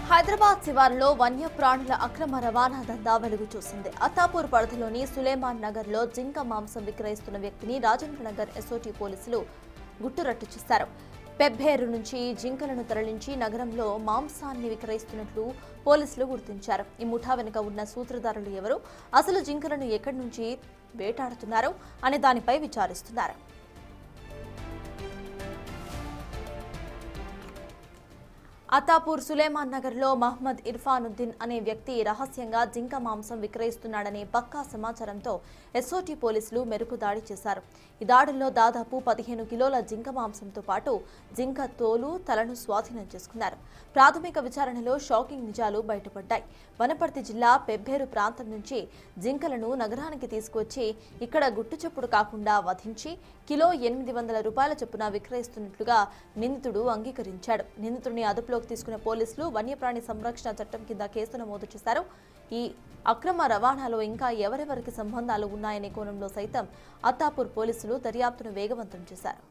హైదరాబాద్ శివారులో వన్యప్రాణుల అక్రమ రవాణా దందా వెలుగు చూసింది. అత్తాపూర్ పరిధిలోని సులేమాన్ నగర్ లో జింక మాంసం విక్రయిస్తున్న వ్యక్తిని రాజేంద్రనగర్ ఎస్ఓటీ పోలీసులు గుట్టురట్టు చేశారు. పెబ్బేరు నుంచి జింకలను తరలించి నగరంలో మాంసాన్ని విక్రయిస్తున్నట్లు పోలీసులు గుర్తించారు. ఈ ముఠా వెనుక ఉన్న సూత్రధారులు ఎవరు, అసలు జింకలను ఎక్కడి నుంచి వేటాడుతున్నారు అనే దానిపై విచారిస్తున్నారు. అత్తాపూర్ సులేమాన్ నగర్ లో మహమ్మద్ ఇర్ఫానుద్దీన్ అనే వ్యక్తి రహస్యంగా జింక మాంసం విక్రయిస్తున్నాడనే పక్కా సమాచారంతో ఎస్ఓటీ పోలీసులు మెరుపు దాడి చేశారు. ఈ దాడుల్లో దాదాపు 15 కిలోల జింక మాంసంతో పాటు జింక తోలు, తలను స్వాధీనం చేసుకున్నారు. ప్రాథమిక విచారణలో షాకింగ్ నిజాలు బయటపడ్డాయి. వనపర్తి జిల్లా పెబ్బేరు ప్రాంతం నుంచి జింకలను నగరానికి తీసుకువచ్చి ఇక్కడ గుట్టుచప్పుడు కాకుండా వధించి కిలో 800 రూపాయల చొప్పున విక్రయిస్తున్నట్లుగా నిందితుడు అంగీకరించాడు. నిందితుడిని అదుపులో తీసుకున్న పోలీసులు వన్యప్రాణి సంరక్షణ చట్టం కింద కేసు నమోదు చేశారు. ఈ అక్రమ రవాణాలో ఇంకా ఎవరెవరికి సంబంధాలు ఉన్నాయనే కోణంలో సైతం అత్తాపూర్ పోలీసులు దర్యాప్తును వేగవంతం చేశారు.